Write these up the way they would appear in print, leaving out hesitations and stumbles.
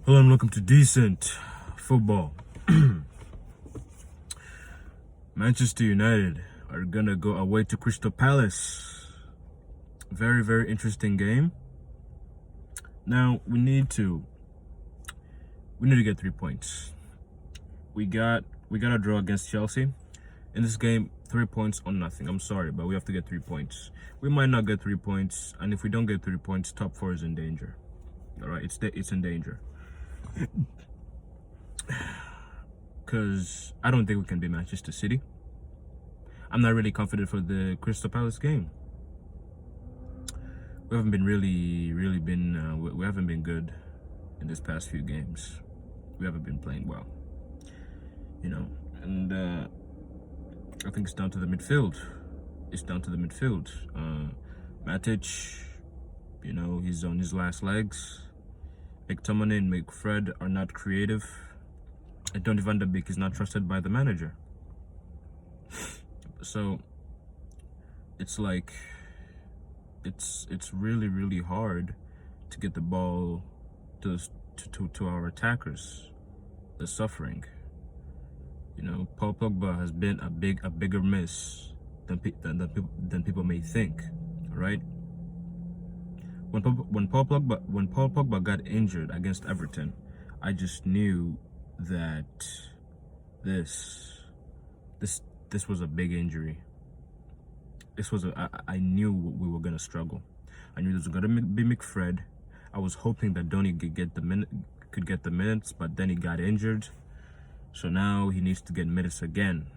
Hello and welcome to Decent Football. Manchester United are gonna go away to Crystal Palace. Very, very interesting game. Now we need to get 3 points. We got a draw against Chelsea. In this game, 3 points on nothing. I'm sorry, but we have to get 3 points. We might not get 3 points, and if we don't get 3 points, top 4 is in danger. All right, it's in danger. Because I don't think we can beat Manchester City. I'm not really confident for the Crystal Palace game. We haven't been we haven't been good in this past few games. We haven't been playing well, and I think it's down to the midfield. Matic, he's on his last legs. McTominay and McFred are not creative, and Donny van de Beek is not trusted by the manager. So it's like it's really, really hard to get the ball to our attackers. They're suffering. Paul Pogba has been a bigger miss than people may think. All right. When Paul Pogba got injured against Everton, I just knew that this was a big injury. I knew we were gonna struggle. I knew this was gonna be McFred. I was hoping that Donny could get the minutes, but then he got injured. So now he needs to get minutes again.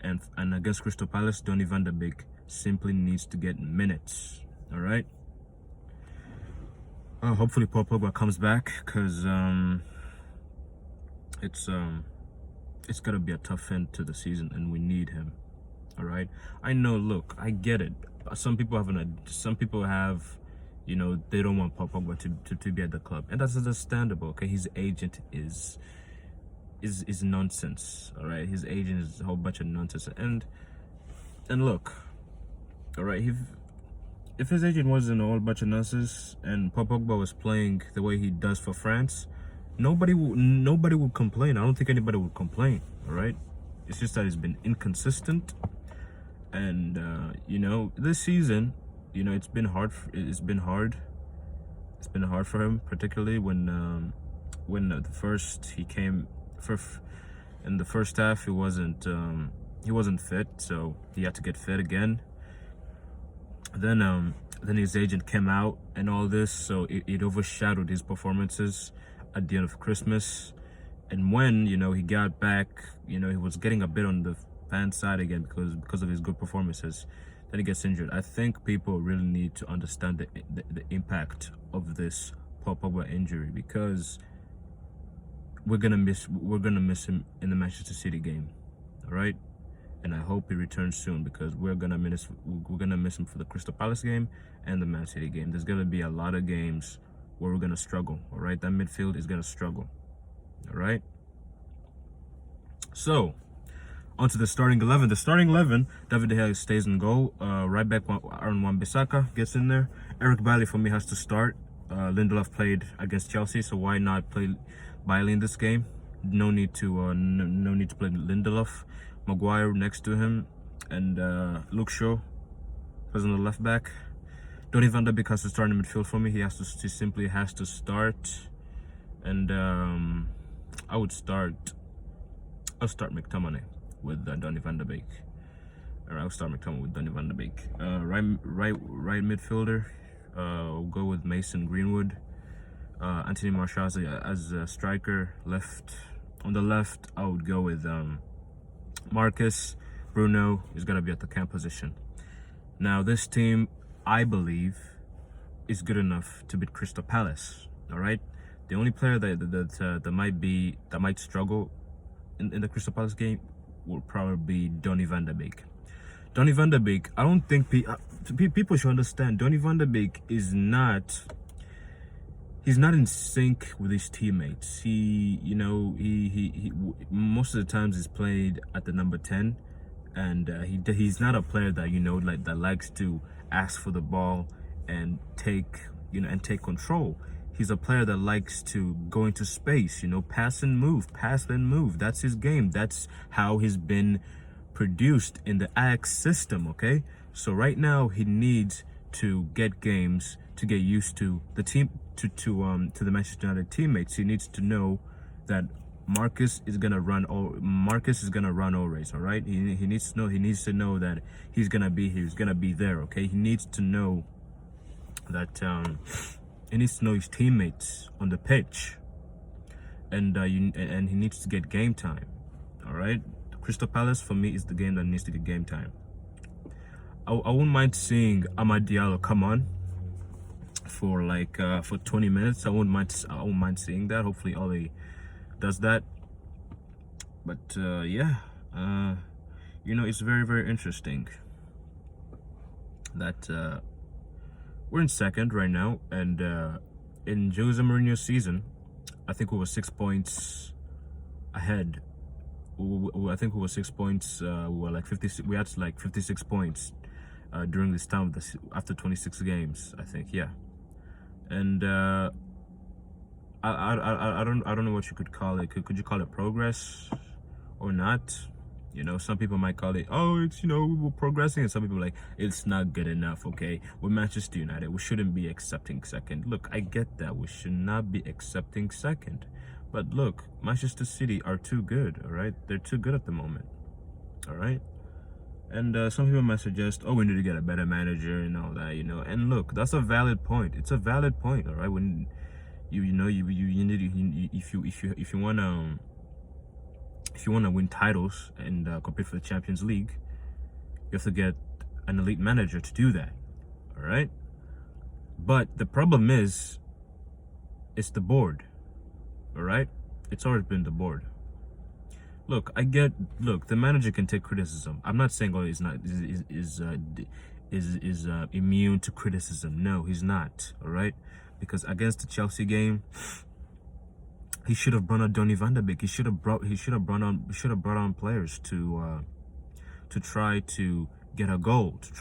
And against Crystal Palace, Donny van de Beek simply needs to get minutes. All right. Hopefully Paul Pogba comes back, because it's gonna be a tough end to the season, and we need him. All right. I know. Look, I get it. Some people have, they don't want Paul Pogba to be at the club, and that's understandable. Okay, his agent is nonsense. All right, his agent is a whole bunch of nonsense. And look, all right, if his agent wasn't a whole bunch of nonsense and Paul Pogba was playing the way he does for France, nobody would complain. I don't think anybody would complain. All right, it's just that he's been inconsistent, and this season, it's been hard. It's been hard for him, particularly when the first he came in the first half. He wasn't fit, so he had to get fit again. Then his agent came out and all this, so it overshadowed his performances at the end of Christmas. And when he got back, he was getting a bit on the fan side again because of his good performances. Then he gets injured. I think people really need to understand the impact of this Paul Pogba injury, because we're gonna miss him in the Manchester City game. All right. And I hope he returns soon, because we're gonna miss him for the Crystal Palace game and the Man City game. There's gonna be a lot of games where we're gonna struggle. All right, that midfield is gonna struggle. All right. So, onto the starting 11. The starting 11: David De Gea stays in goal. Right back, Aaron Wan-Bissaka gets in there. Eric Bailly for me has to start. Lindelof played against Chelsea, so why not play Bailly in this game? No need to play Lindelof. Maguire next to him, and Luke Shaw plays on the left back. Donny van de Beek has to start in the midfield for me. He simply has to start, and I'll start McTominay with Donny van de Beek. Or I'll start McTominay with Donny van de Beek. Right midfielder, we'll go with Mason Greenwood. Anthony Martial as a striker. On the left, I would go with Marcus. Bruno is going to be at the cam position. Now, this team, I believe, is good enough to beat Crystal Palace. All right. The only player that might struggle in the Crystal Palace game will probably be Donny van de Beek. Donny van de Beek, I don't think people should understand. Donny van de Beek is not. He's not in sync with his teammates. He most of the times he's played at the number 10, and he's not a player that that likes to ask for the ball and take control. He's a player that likes to go into space, you know, pass and move, pass and move. That's his game. That's how he's been produced in the Ajax system, okay? So right now he needs to get games to get used to the team, to the Manchester United teammates. He needs to know that Marcus is gonna run always, all right? He needs to know that he's gonna be here, he's gonna be there, okay? He needs to know that he needs to know his teammates on the pitch, and and he needs to get game time. All right, Crystal Palace for me is the game that needs to get game time. I wouldn't mind seeing Amad Diallo come on for like for 20 minutes. I wouldn't mind seeing that. Hopefully Ole does that. But yeah, you know, it's very, very interesting that we're in second right now, and in Jose Mourinho's season, I think we were 6 points ahead. I think we were 6 points. We were like 50. We had like 56 points during this time after 26 games. I think, yeah. And I don't know what you could call it. Could you call it progress or not? You know, some people might call it, oh, it's, you know, we're progressing. And some people are like, it's not good enough, okay? We're Manchester United. We shouldn't be accepting second. Look, I get that. We should not be accepting second. But look, Manchester City are too good, all right? They're too good at the moment, all right? And some people might suggest, oh, we need to get a better manager and all that, you know? And look, that's a valid point. It's a valid point, all right? When you need, if you want to... If you want to win titles and compete for the Champions League, you have to get an elite manager to do that, all right? But the problem is, it's the board, all right? It's always been the board. Look, the manager can take criticism. I'm not saying he's not is immune to criticism. No, he's not, all right? Because against the Chelsea game, he should have brought on Donny van de Beek. He should have brought on players to try to get a goal, to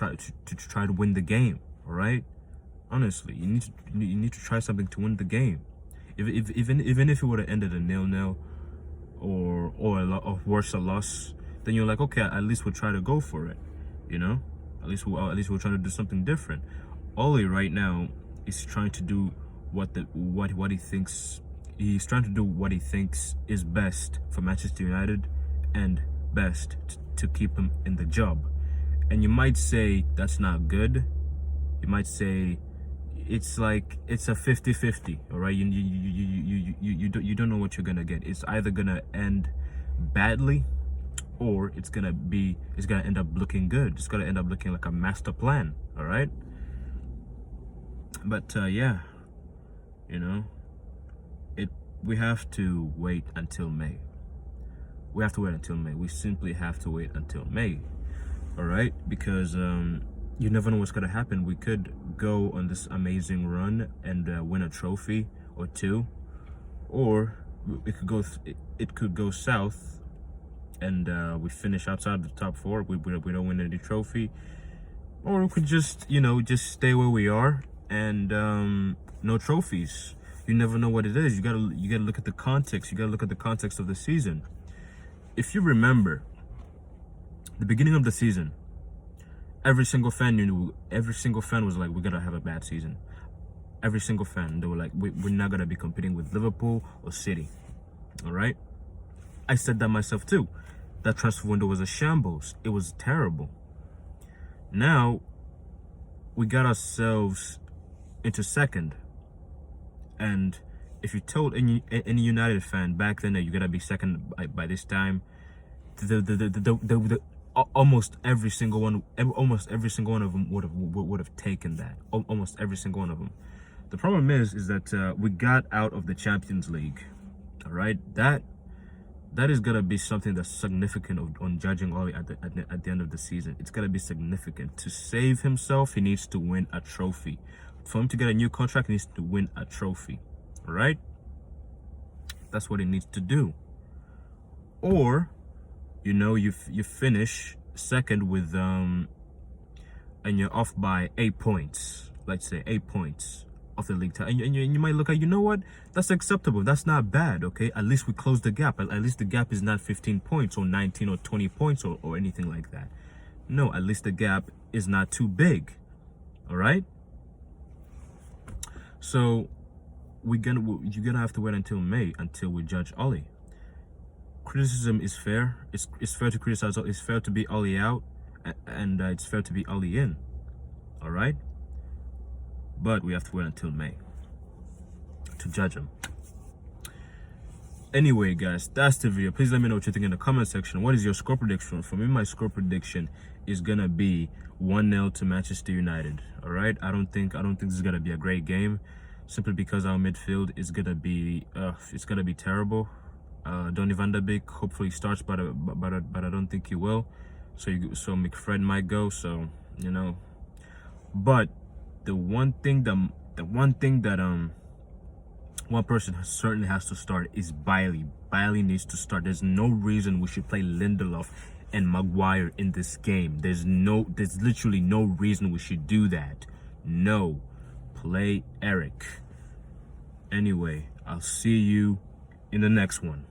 try to win the game. All right, honestly, you need to try something to win the game. Even if it would have ended a 0-0 or worse, a loss, then you're like, okay, at least we'll try to go for it. You know, at least we're trying to do something different. Ole right now is trying to do what he thinks. He's trying to do what he thinks is best for Manchester United and best to keep him in the job. And you might say that's not good. You might say it's like it's a 50-50, all right? You don't know what you're gonna get. It's either gonna end badly, or it's gonna end up looking good. It's gonna end up looking like a master plan, all right? But yeah, you know, we have to wait until May. We have to wait until May. We simply have to wait until May, all right? Because you never know what's gonna happen. We could go on this amazing run and win a trophy or two, or it could go south and we finish outside the top four. We don't win any trophy, or we could just stay where we are and no trophies. You never know what it is. You gotta look at the context. You gotta look at the context of the season. If you remember, the beginning of the season, every single fan was like, we're gonna have a bad season. Every single fan, they were like, we're not gonna be competing with Liverpool or City. All right, I said that myself too. That transfer window was a shambles. It was terrible. Now we got ourselves into second. And if you told any United fan back then that you're gonna be second by this time, almost every single one of them would have taken that. Almost every single one of them. The problem is that we got out of the Champions League. All right, that is gonna be something that's significant on judging Ole at the end of the season. It's gonna be significant. To save himself, he needs to win a trophy. For him to get a new contract, he needs to win a trophy. All right? That's what he needs to do. Or, you finish second with and you're off by 8 points. Let's say 8 points of the league title. And you might look at, you know what? That's acceptable. That's not bad, okay? At least we closed the gap. At least the gap is not 15 points or 19 or 20 points or anything like that. No, at least the gap is not too big, all right? So you're gonna have to wait until May until we judge Ollie. Criticism is fair. It's fair to criticize. It's fair to be Ollie out, and it's fair to be Ollie in. All right, but we have to wait until May to judge him. Anyway, guys, that's the video. Please let me know what you think in the comment section. What is your score prediction? For me, my score prediction is gonna be 1-0 to Manchester United. All right, I don't think this is gonna be a great game, simply because our midfield is gonna be terrible. Donny van de Beek hopefully starts, but I don't think he will. So McFred might go. So you know, but the one thing that one person certainly has to start is Bailey. Bailey needs to start. There's no reason we should play Lindelof and Maguire in this game. There's literally no reason we should do that. No, play Eric. Anyway, I'll see you in the next one.